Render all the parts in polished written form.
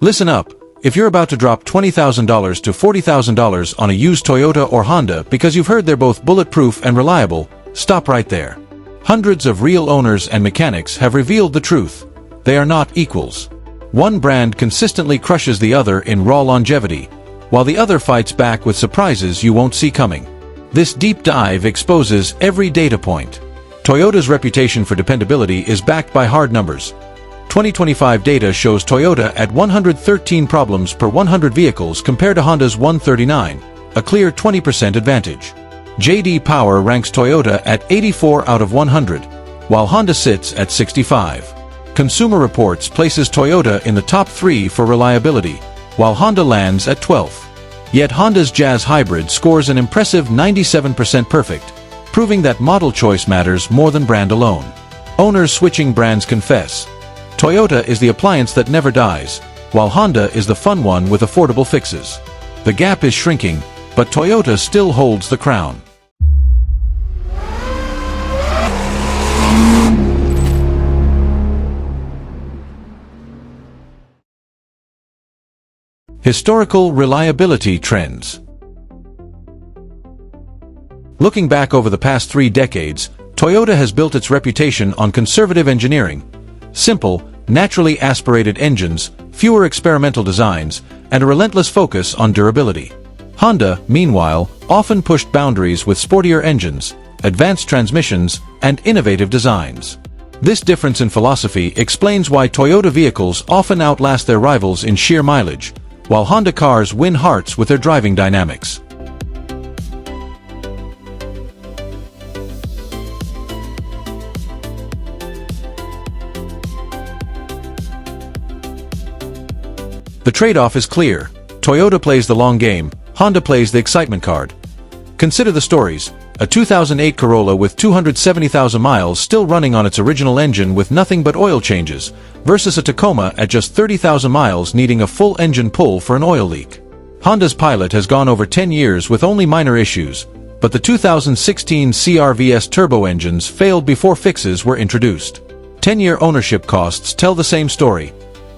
Listen up. If you're about to drop $20,000 to $40,000 on a used Toyota or Honda because you've heard they're both bulletproof and reliable, stop right there. Hundreds of real owners and mechanics have revealed the truth. They are not equals. One brand consistently crushes the other in raw longevity, while the other fights back with surprises you won't see coming. This deep dive exposes every data point. Toyota's reputation for dependability is backed by hard numbers. 2025 data shows Toyota at 113 problems per 100 vehicles compared to Honda's 139, a clear 20% advantage. J.D. Power ranks Toyota at 84 out of 100, while Honda sits at 65. Consumer Reports places Toyota in the top 3 for reliability, while Honda lands at 12th. Yet Honda's Jazz Hybrid scores an impressive 97% perfect, proving that model choice matters more than brand alone. Owners switching brands confess. Toyota is the appliance that never dies, while Honda is the fun one with affordable fixes. The gap is shrinking, but Toyota still holds the crown. Historical reliability trends. Looking back over the past 3 decades, Toyota has built its reputation on conservative engineering, simple, naturally aspirated engines, fewer experimental designs, and a relentless focus on durability. Honda, meanwhile, often pushed boundaries with sportier engines, advanced transmissions, and innovative designs. This difference in philosophy explains why Toyota vehicles often outlast their rivals in sheer mileage, while Honda cars win hearts with their driving dynamics. The trade-off is clear. Toyota plays the long game, Honda plays the excitement card. Consider the stories. A 2008 Corolla with 270,000 miles still running on its original engine with nothing but oil changes, versus a Tacoma at just 30,000 miles needing a full engine pull for an oil leak. Honda's Pilot has gone over 10 years with only minor issues, but the 2016 CR-V turbo engines failed before fixes were introduced. 10-year ownership costs tell the same story.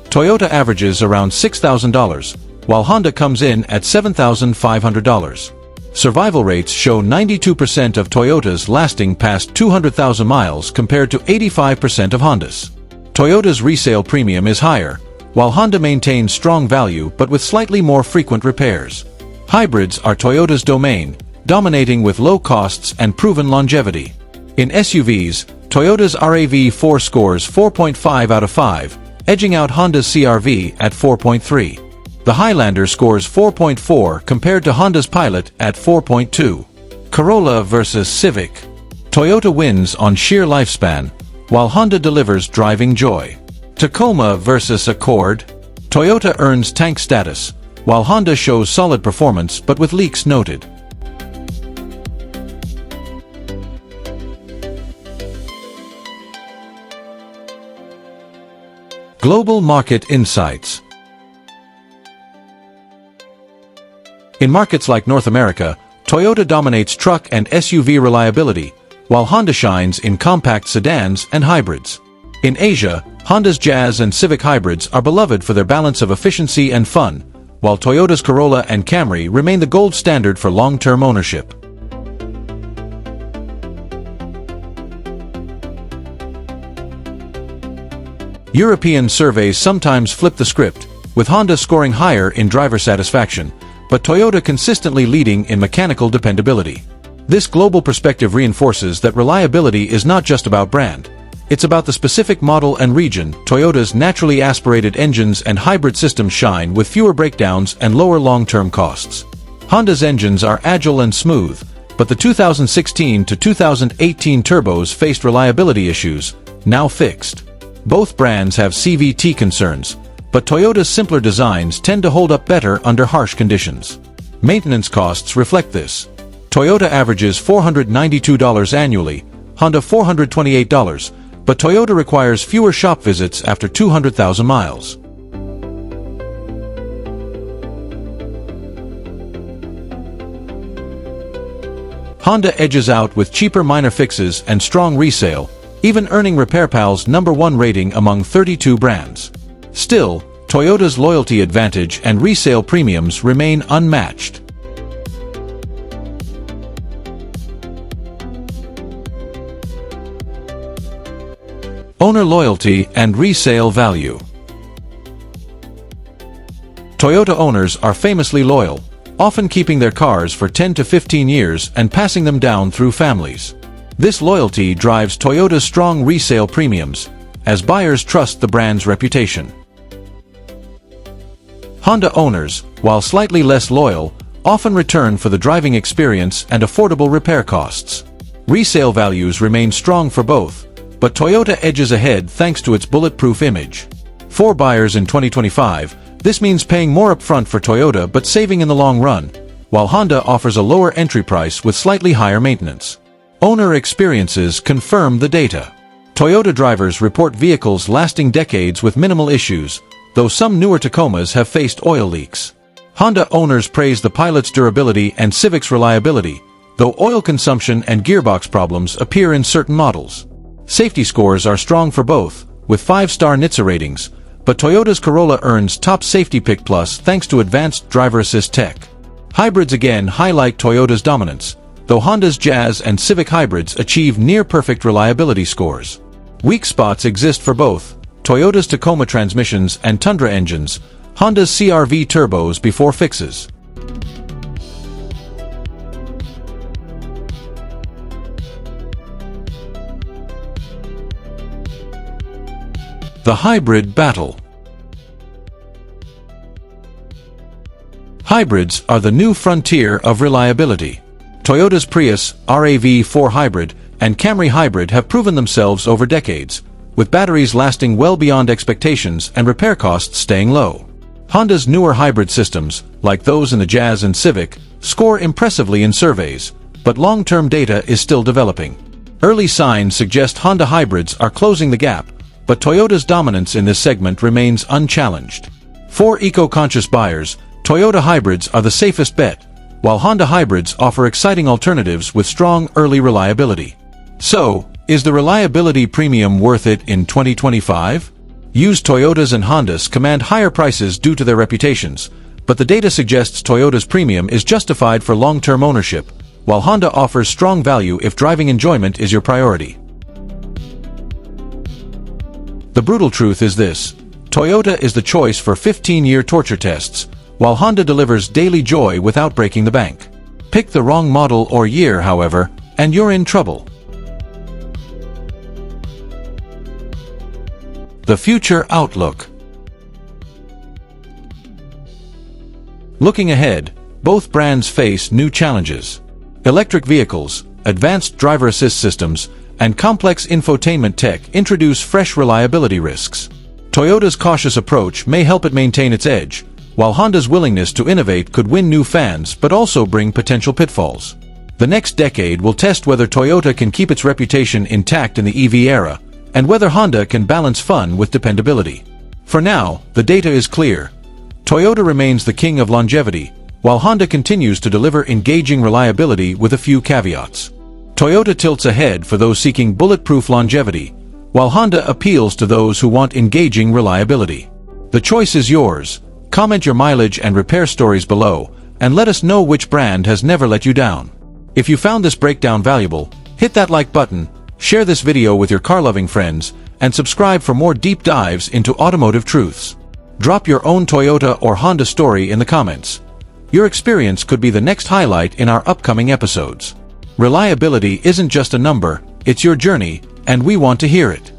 Toyota averages around $6,000, while Honda comes in at $7,500. Survival rates show 92% of Toyotas lasting past 200,000 miles compared to 85% of Honda's. Toyota's resale premium is higher, while Honda maintains strong value but with slightly more frequent repairs. Hybrids are Toyota's domain, dominating with low costs and proven longevity. In SUVs, Toyota's RAV4 scores 4.5 out of 5, edging out Honda's CR-V at 4.3. The Highlander scores 4.4 compared to Honda's Pilot at 4.2. Corolla versus Civic. Toyota wins on sheer lifespan, while Honda delivers driving joy. Tacoma versus Accord. Toyota earns tank status, while Honda shows solid performance but with leaks noted. Global market insights. In markets like North America, Toyota dominates truck and SUV reliability, while Honda shines in compact sedans and hybrids. In Asia, Honda's Jazz and Civic hybrids are beloved for their balance of efficiency and fun, while Toyota's Corolla and Camry remain the gold standard for long-term ownership. European surveys sometimes flip the script, with Honda scoring higher in driver satisfaction, but Toyota consistently leading in mechanical dependability. This global perspective reinforces that reliability is not just about brand. It's about the specific model and region. Toyota's naturally aspirated engines and hybrid systems shine with fewer breakdowns and lower long-term costs. Honda's engines are agile and smooth, but the 2016 to 2018 turbos faced reliability issues, now fixed. Both brands have CVT concerns, but Toyota's simpler designs tend to hold up better under harsh conditions. Maintenance costs reflect this. Toyota averages $492 annually, Honda $428, but Toyota requires fewer shop visits after 200,000 miles. Honda edges out with cheaper minor fixes and strong resale, even earning RepairPal's #1 rating among 32 brands. Still, Toyota's loyalty advantage and resale premiums remain unmatched. Owner loyalty and resale value. Toyota owners are famously loyal, often keeping their cars for 10 to 15 years and passing them down through families. This loyalty drives Toyota's strong resale premiums, as buyers trust the brand's reputation. Honda owners, while slightly less loyal, often return for the driving experience and affordable repair costs. Resale values remain strong for both, but Toyota edges ahead thanks to its bulletproof image. For buyers in 2025, this means paying more upfront for Toyota but saving in the long run, while Honda offers a lower entry price with slightly higher maintenance. Owner experiences confirm the data. Toyota drivers report vehicles lasting decades with minimal issues, though some newer Tacomas have faced oil leaks. Honda owners praise the Pilot's durability and Civic's reliability, though oil consumption and gearbox problems appear in certain models. Safety scores are strong for both, with 5-star NHTSA ratings, but Toyota's Corolla earns top Safety Pick Plus thanks to advanced driver assist tech. Hybrids again highlight Toyota's dominance, though Honda's Jazz and Civic hybrids achieve near-perfect reliability scores. Weak spots exist for both, Toyota's Tacoma transmissions and Tundra engines, Honda's CR-V turbos before fixes. The hybrid battle. Hybrids are the new frontier of reliability. Toyota's Prius, RAV4 Hybrid, and Camry Hybrid have proven themselves over decades, with batteries lasting well beyond expectations and repair costs staying low. Honda's newer hybrid systems, like those in the Jazz and Civic, score impressively in surveys, but long-term data is still developing. Early signs suggest Honda hybrids are closing the gap, but Toyota's dominance in this segment remains unchallenged. For eco-conscious buyers, Toyota hybrids are the safest bet, while Honda hybrids offer exciting alternatives with strong early reliability. So, is the reliability premium worth it in 2025? Used Toyotas and Hondas command higher prices due to their reputations, but the data suggests Toyota's premium is justified for long-term ownership, while Honda offers strong value if driving enjoyment is your priority. The brutal truth is this: Toyota is the choice for 15-year torture tests, while Honda delivers daily joy without breaking the bank. Pick the wrong model or year, however, and you're in trouble. The future outlook. Looking ahead, both brands face new challenges. Electric vehicles, advanced driver assist systems, and complex infotainment tech introduce fresh reliability risks. Toyota's cautious approach may help it maintain its edge, while Honda's willingness to innovate could win new fans but also bring potential pitfalls. The next decade will test whether Toyota can keep its reputation intact in the EV era, and whether Honda can balance fun with dependability. For now, the data is clear. Toyota remains the king of longevity, while Honda continues to deliver engaging reliability with a few caveats. Toyota tilts ahead for those seeking bulletproof longevity, while Honda appeals to those who want engaging reliability. The choice is yours. Comment your mileage and repair stories below, and let us know which brand has never let you down. If you found this breakdown valuable, hit that like button, share this video with your car-loving friends, and subscribe for more deep dives into automotive truths. Drop your own Toyota or Honda story in the comments. Your experience could be the next highlight in our upcoming episodes. Reliability isn't just a number, it's your journey, and we want to hear it.